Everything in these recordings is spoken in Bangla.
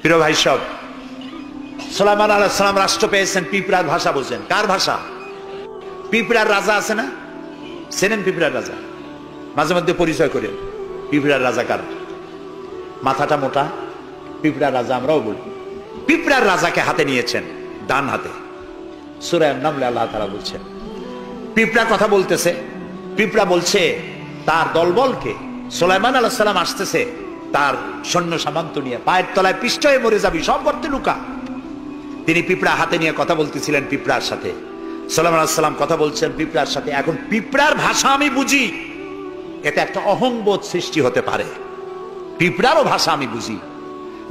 প্রিয় ভাই সব, সুলাইমান আলাইহিস সালাম রাষ্ট্র পেয়েছেন, পিঁপড়ার ভাষা বোঝেন। কার ভাষা? পিঁপড়ার রাজা আছে না, চেনেন পিঁপড়ার রাজা? মাঝে মধ্যে পরিচয় করেন পিঁপড়ার রাজা কার। মাথাটা মোটা, পিঁপড়ার রাজা আমরাও বলি। পিঁপড়ার রাজাকে হাতে নিয়েছেন, ডান হাতে। সূরা আন-নামলে আল্লাহ তাআলা বলছেন, পিঁপড়া কথা বলতেছে, পিঁপড়া বলছে তার দলবলকে, সুলাইমান আলাইহিস সালাম আসতেছে তার সৈন্য সামন্ত নিয়ে, পায়ের তলায় পিষ্ট হয়ে মরে যাবি, সব গর্তে লুকা। তিনি পিঁপড়া হাতে নিয়ে কথা বলতেছিলেন পিঁপড়ার সাথে। সুলাইমান আলাইহিস সালাম কথা বলছেন পিঁপড়ার সাথে। এখন পিঁপড়ার ভাষা আমি বুঝি, এতে একটা অহংবোধ সৃষ্টি হতে পারে। পিঁপড়ারও ভাষা আমি বুঝি।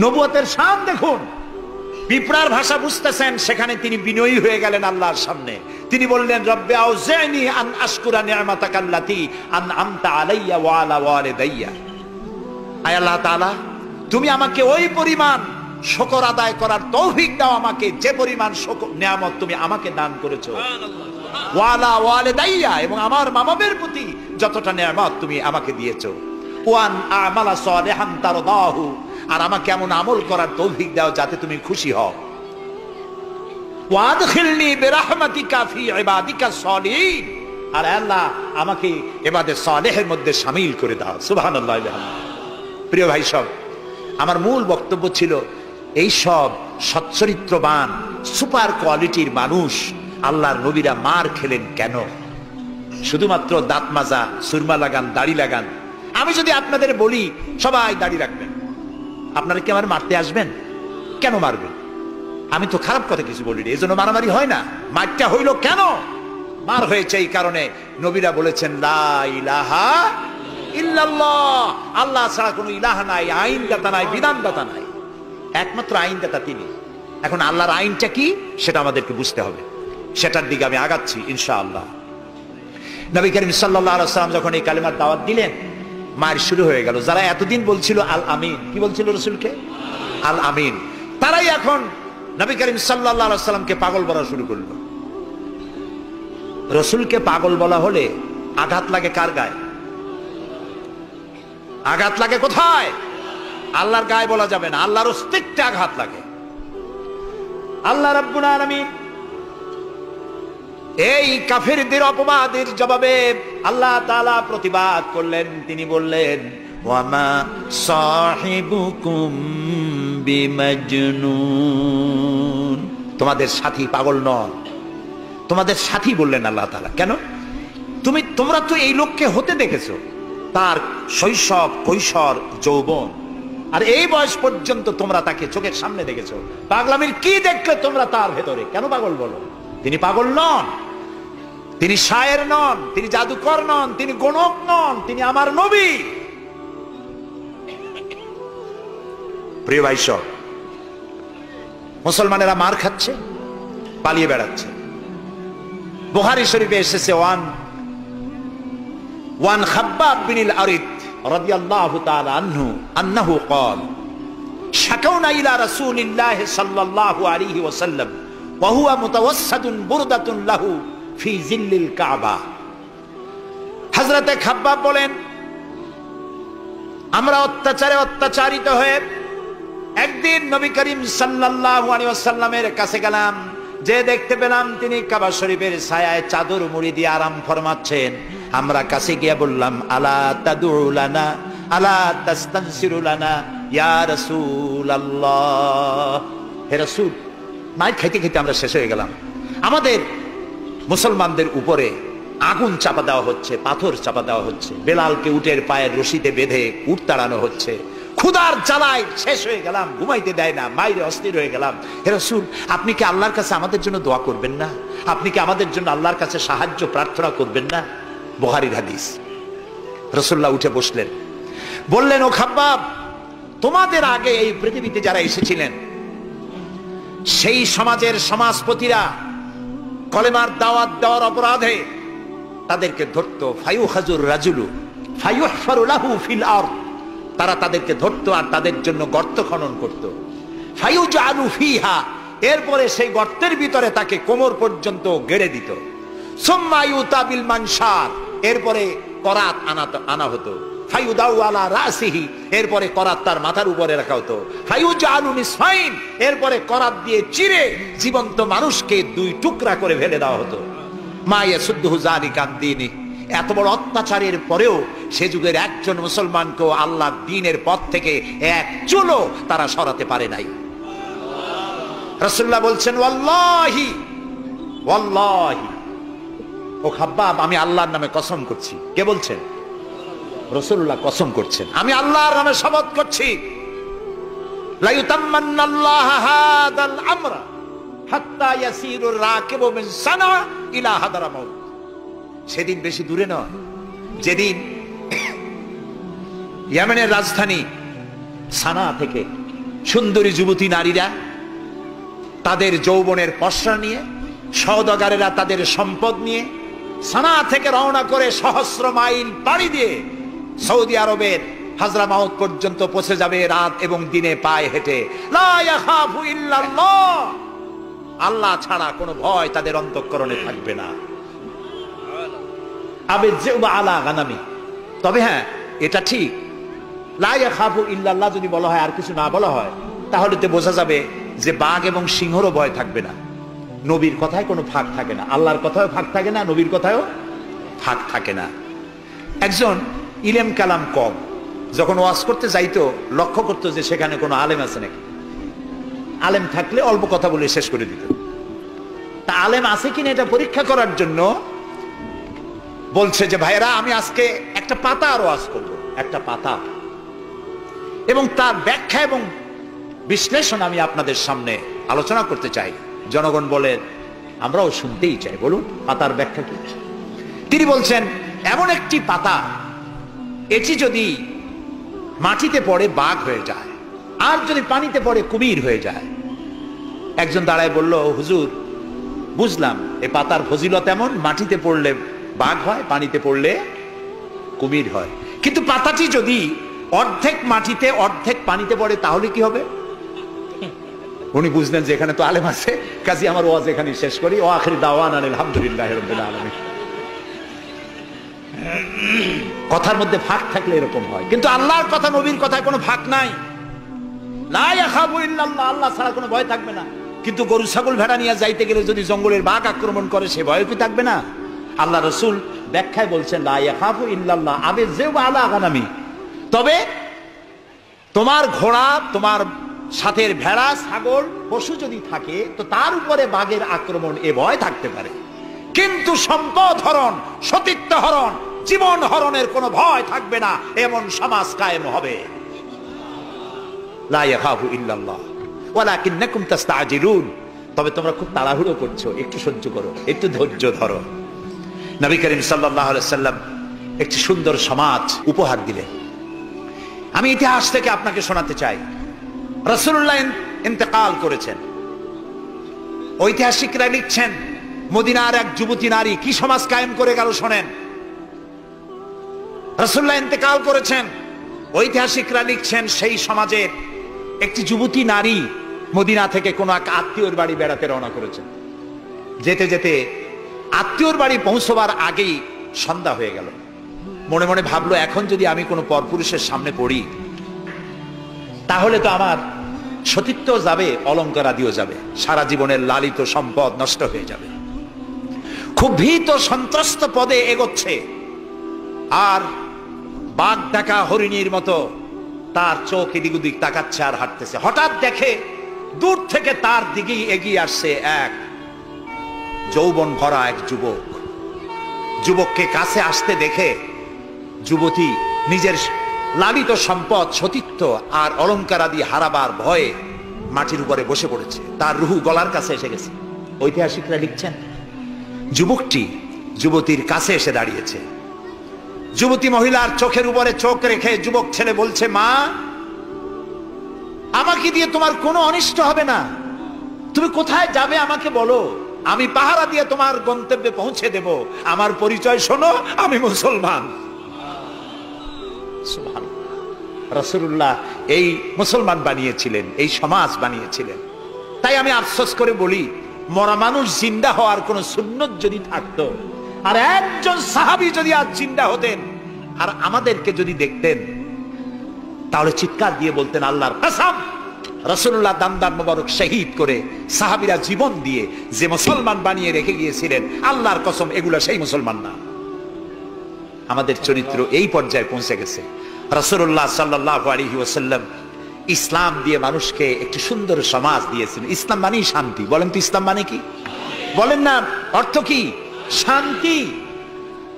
নবুয়তের শান দেখুন, পিঁপড়ার ভাষা বুঝতেছেন, সেখানে তিনি বিনয়ী হয়ে গেলেন আল্লাহর সামনে। তিনি বললেন, রব্বি আউজি'নি আন আশকুরা নি'মাতাকাল্লাতী আন'আমতা আলাইয়া ওয়া আলা ওয়ালিদাইয়া। আয় আল্লাহ তাআলা, তুমি আমাকে ওই পরিমাণ শুকর আদায় করার তৌফিক দাও আমাকে, যে পরিমাণ নিয়ামত তুমি আমাকে দান করেছো। ওয়া আলা ওয়ালিদাইয়া, এবং আমার মা-বাবার প্রতি যতটা নিয়ামত তুমি আমাকে দিয়েছো। ওয়ান আমালা সালিহান তারদাহু, আর আমাকে এমন আমল করার তৌফিক দাও যাতে তুমি খুশি হও। ওয়াদখিলনি বিরাহমাতিকা ফি ইবাদিকাস সালিহিন, আর আল্লাহ আমাকে ইবাদে সালেহের মধ্যে শামিল করে দাও। সুবহানাল্লাহ। প্রিয় ভাই সব, আমার মূল বক্তব্য ছিল এই সব সচ্চরিত্রবান সুপার কোয়ালিটির মানুষ আল্লাহর নবীরা মার খেলেন কেন? শুধুমাত্র দাঁত মাজা, সুরমা লাগান, দাড়ি লাগান। আমি যদি আপনাদের বলি সবাই দাড়ি রাখবেন, আপনারা কি আমার মারতে আসবেন? কেন মারবেন? আমি তো খারাপ কথা কিছু বলি, এই জন্য মারামারি হয় না। মারটা হইল কেন? মার হয়েছে এই কারণে নবীরা বলেছেন লা ইলাহা ইল্লাল্লাহ, আল্লাহ ছাড়া কোনো ইলাহা নাই, আইনদাতা নাই, বিধানদাতা নাই, একমাত্র আইনদাতা তিনি। এখন আল্লাহর আইনটা কি সেটা আমাদেরকে বুঝতে হবে, সেটার দিকে আমি আগাচ্ছি ইনশাআল্লাহ। নবী করিম সাল্লাল্লাহু আলাইহি ওয়াসাল্লাম যখন এই কালিমার দাওয়াত দিলেন, মার শুরু হয়ে গেল। যারা এতদিন বলছিল আল আমিন, কি বলছিল রাসূলকে? আল আমিন, তারাই এখন নবী করিম সাল্লাল্লাহু আলাইহি ওয়াসাল্লামকে পাগল বলা শুরু করলো। রাসূলকে পাগল বলা হলে আঘাত লাগে কার গায়ে? আঘাত লাগে কোথায়? আল্লাহর গায়ে বলা যাবে না, আল্লাহর অস্তিত্বে আঘাত লাগে। আল্লাহ রাব্বুল আলামিন এই কাফেরদের অপবাদের জবাবে আল্লাহ তাআলা প্রতিবাদ করলেন। তিনি বললেন, ওয়ামা সাহিবুকুম বিমাজনুন, তোমাদের সাথী পাগল নন। তোমাদের সাথী বললেন আল্লাহ তাআলা। কেন? তোমরা তো এই লোককে হতে দেখেছো, তার শৈশব, কৈশোর, যৌবন, আর এই বয়স পর্যন্ত তোমরা তাকে চোখের সামনে দেখেছো। পাগলামির কি দেখলে তোমরা তার ভেতরে? কেন পাগল বলো? তিনি পাগল নন, তিনি শায়ের নন, তিনি জাদুকর নন, তিনি গণক নন, তিনি আমার নবী। প্রিয় ভাই সব, মুসলমানেরা মার খাচ্ছে, পালিয়ে বেড়াচ্ছে। বুখারী শরীফে এসেছে ওয়ান খাব্বাব বিনিল আরিদ রাদিয়াল্লাহু তাআলা আনহু আন্নাহু قال শাকাউনা ইলা রাসূলিল্লাহ সাল্লাল্লাহু আলাইহি ওয়াসাল্লাম ওয়া হুয়া মুতাওয়াসসাদুন বুরদাতুন লাহু ফি জিল্লিল কাবা। হযরতে খাব্বাব বলেন, আমরা অত্যাচারিত হয়ে একদিন নবী করিম সাল্লাল্লাহু আলাইহি ওয়াসাল্লামের কাছে গেলাম, যে দেখতে পেলাম তিনি কাবা শরীফের ছায়ায় চাদর মুড়ি দিয়ে আরাম ফরমাচ্ছেন। আমরা কাছে গিয়ে বললাম, আলা তাদউ লানা আলা তাস্তানসিরু লানা ইয়া রাসূলুল্লাহ, হে রাসূল। মাইর খাইতে খাইতে আমরা শেষ হয়ে গেলাম। আমাদের মুসলমানদের উপরে আগুন চাপা দেওয়া হচ্ছে, পাথর চাপা দেওয়া হচ্ছে, বেলালকে উটের পায়ের রশিতে বেঁধে উট তাড়ানো হচ্ছে। ক্ষুধার জ্বালায় শেষ হয়ে গেলাম, ঘুমাইতে দেয় না, মাইরে অস্থির হয়ে গেলাম। হে রাসূল, আপনি কি আল্লাহর কাছে আমাদের জন্য দোয়া করবেন না? আপনি কি আমাদের জন্য আল্লাহর কাছে সাহায্য প্রার্থনা করবেন না? বুখারীর হাদিস। রাসূলুল্লাহ উঠে বসলেন, বললেন, ও খাব্বাব, তোমাদের আগে এই পৃথিবীতে যারা এসেছিলেন সেই সমাজের সমাজপতিরা কলেমার দাওয়াত দেওয়ার অপরাধে তাদেরকে ধরতো। ফায়ুখাজুর রাজুলু ফায়ুহফারু লাহু ফিল আরদ, তারা তাদেরকে ধরতো আর তাদের জন্য গর্ত খনন করত। ফায়ুজআলু ফিহা, এরপরে সেই গর্তের ভিতরে তাকে কোমর পর্যন্ত গেড়ে দিত। সুম্মা ইউতা বিল মানশার, এরপরে করাত আনা হতো। ফায়ুদাউ আলা রাসিহি, এরপরে করাত তার মাথার উপরে রাখা হতো। ফায়ুজালু নিসফাইন, এরপরে করাত দিয়ে চিরে জীবন্ত মানুষকে দুই টুকরা করে ফেলে দেওয়া হতো। মা ইয়াসুদ্দুহু যালিকা আন দীনি, এত বড় অত্যাচারের পরেও সে যুগের একজন মুসলমানকেও আল্লাহর দ্বীনের পথ থেকে এক চুলো তারা সরাতে পারে নাই। রাসূলুল্লাহ বলছেন ওয়াল্লাহি ওয়াল্লাহি, ও খাব্বাব আমি আল্লাহর নামে কসম করছি। কে বলছেন? রাসূলুল্লাহ কসম করছেন, আমি আল্লাহর নামে শপথ করছি, লা ইউতাম্মান্নাল্লাহু হাদাল আমরা হাত্তা ইয়াসিরুর রাকিবু মিন সানা ইলা হাদরামাউত। সেদিন বেশি দূরে নয়, যেদিন ইয়েমেনের রাজধানী সানা থেকে সুন্দরী যুবতী নারীরা তাদের যৌবনের পসরা নিয়ে, সওদাগারেরা তাদের সম্পদ নিয়ে সানা থেকে রওনা করে সহস্র মাইল পাড়ি দিয়ে সৌদি আরবের হাজরামাউত পর্যন্ত পৌঁছে যাবে রাত এবং দিনে পায়ে হেঁটে। লা ইয়াখাফু ইল্লাল্লাহ, আল্লাহ ছাড়া কোনো ভয় তাদের অন্তঃকরণে থাকবে না। আবেজ্জুবা আলা গানামি, তবে হ্যাঁ এটা ঠিক, লা ইয়াখাফু ইল্লাল্লাহ যদি বলা হয় আর কিছু না বলা হয়, তাহলে তো বোঝা যাবে যে বাঘ এবং সিংহরও ভয় থাকবে না। নবীর কথায় কোনো ফাঁক থাকে না, আল্লাহর কথায়ও ফাঁক থাকে না, নবীর কথায়ও ফাঁক থাকে না। একজন ইলেম কালাম কম যখন ওয়াজ করতে যাইতো, লক্ষ্য করতো যে সেখানে কোনো আলেম আছে নাকি। আলেম থাকলে অল্প কথা বলে শেষ করে দিত। তা আলেম আছে কিনা এটা পরীক্ষা করার জন্য বলছে যে ভাইরা আমি আজকে একটা পাতা আর ওয়াজ করবো, একটা পাতা, এবং তার ব্যাখ্যা এবং বিশ্লেষণ আমি আপনাদের সামনে আলোচনা করতে চাই। জনগণ বলেন আমরাও শুনতেই চাই, বলুন পাতার ব্যাখ্যা কি। তিনি বলছেন এমন একটি পাতা, এটি যদি মাটিতে পড়ে বাঘ হয়ে যায়, আর যদি পানিতে পড়ে কুমির হয়ে যায়। একজন দাঁড়ায় বলল, হুজুর বুঝলাম এই পাতার ফজিলত এমন, মাটিতে পড়লে বাঘ হয়, পানিতে পড়লে কুমির হয়, কিন্তু পাতাটি যদি অর্ধেক মাটিতে অর্ধেক পানিতে পড়ে তাহলে কি হবে? উনি বুঝলেন যে এখানে তো আলেম আছে, কাজী আমার ওয়াজ এখানে শেষ করি। ও আখির দাওয়ানা আলহামদুলিল্লাহি রাব্বিল আলামিন। কথার মধ্যে ফাঁক থাকলে এরকম হয়, কিন্তু আল্লাহর কথা নবীর কথায় কোনো ফাঁক নাই। লা ইয়াখাফু ইল্লাল্লাহ, আল্লাহ ছাড়া কোনো ভয় থাকবে না। কিন্তু গরু ছাগল ভেড়া নিয়ে যাইতে গেলে যদি জঙ্গলের বাঘ আক্রমণ করে, সে ভয় কি থাকবে না? আল্লাহ রাসূল ব্যাখ্যায় বলছেন লা ইয়াখাফু ইল্লাল্লাহ আবেজ্জুবা আলা গানামি, তবে তোমার ঘোড়া, তোমার সাথের ভেড়া, ছাগল, পশু যদি থাকে তো তার উপরে বাঘের আক্রমণ এ ভয় থাকতে পারে, কিন্তু সম্পদ হরণ, সতীত্ব হরণ, জীবন হরণের কোনো ভয় থাকবে না, এমন সমাজ কায়েম হবে। লা ইয়াখাফু ইল্লাল্লাহ ওয়ালাকিন্নাকুম তাস্তাজিলুন, তবে তোমরা খুব তাড়াহুড়ো করছো, একটু সহ্য করো, একটু ধৈর্য ধরো। নবী করিম সাল্লাল্লাহু আলাইহি সাল্লাম একটি সুন্দর সমাজ উপহার দিলেন। আমি ইতিহাস থেকে আপনাকে শোনাতে চাই। রাসূলুল্লাহ ইন্তেকাল করেছেন, ঐতিহাসিকরা লিখছেন মদিনার এক যুবতী নারী কি সমাজ কায়েম করে গেল শোনেন। রাসূলুল্লাহ ইন্তেকাল করেছেন, ঐতিহাসিকরা লিখছেন সেই সমাজের একটি যুবতী নারী মদিনা থেকে কোন এক আত্মীয়র বাড়ি বেড়াতে রওনা করেছেন। যেতে যেতে আত্মীয়র বাড়ি পৌঁছবার আগেই সন্ধ্যা হয়ে গেল। মনে মনে ভাবলো এখন যদি আমি কোনো পরপুরুষের সামনে পড়ি তাহলে তো আমার সতীত্ব যাবে, অলংকার আদিও যাবে, সারা জীবনের লালিত সম্পদ নষ্ট হয়ে যাবে। খুব ভীত সন্ত্রস্ত পদে এগোচ্ছে, আর বাঘ ডাকা হরিণীর মতো তার চোখ এদিক ওদিক তাকাচ্ছে আর হাঁটতেছে। হঠাৎ দেখে দূর থেকে তার দিকেই এগিয়ে আসছে এক যৌবন ভরা এক যুবক। যুবককে কাছে আসতে দেখে যুবতী নিজের লালিত সম্পদ, সতীত্ব আর অলংকার আদি হারাবার ভয়ে মাটির উপরে বসে পড়েছে, তার রুহু গলার কাছে এসে গেছে। ঐতিহাসিকরা লিখছেন যুবকটি যুবতীর কাছে এসে দাঁড়িয়েছে। যুবতী মহিলার চোখের উপরে চোখ রেখে যুবক ছেলে বলছে, মা আমাকে দিয়ে তোমার কোনো অনিষ্ট হবে না, তুমি কোথায় যাবে আমাকে বলো, আমি পাহারা দিয়ে তোমার গন্তব্যে পৌঁছে দেব। আমার পরিচয় শোনো, আমি মুসলমান। রাসূলুল্লাহ এই মুসলমান বানিয়েছিলেন, এই সমাজ বানিয়েছিলেন। তাই আমি আফসোস করে বলি, মরা মানুষ জিন্দা হওয়ার কোন সুন্নত যদি থাকতো, আর একজন সাহাবী যদি আজ জিন্দা হতেন, আর আমাদেরকে যদি দেখতেন তাহলে চিৎকার দিয়ে বলতেন আল্লাহর কসম, রাসূলুল্লাহ দামদার মোবারক শহীদ করে সাহাবীরা জীবন দিয়ে যে মুসলমান বানিয়ে রেখে গিয়েছিলেন, আল্লাহর কসম এগুলো সেই মুসলমান না। আমাদের চরিত্র এই পর্যায়ে পৌঁছে গেছে। রাসূলুল্লাহ সাল্লাল্লাহু আলাইহি ওয়াসাল্লাম ইসলাম দিয়ে মানুষকে একটি সুন্দর সমাজ দিয়েছেন। ইসলাম মানেই শান্তি। বলেন তো ইসলাম মানে কি? বলেন না, অর্থ কি? শান্তি।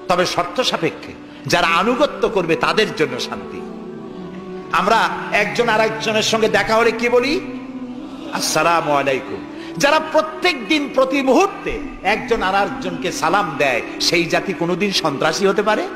তবে শর্ত সাপেক্ষে, যারা আনুগত্য করবে তাদের জন্য শান্তি। আমরা একজন আরেকজনের সঙ্গে দেখা হলে কি বলি? আসসালামু আলাইকুম। যারা প্রত্যেক দিন প্রতি মুহূর্তে একজন আরেকজনকে সালাম দেয়, সেই জাতি কোনোদিন সন্ত্রাসী হতে পারে?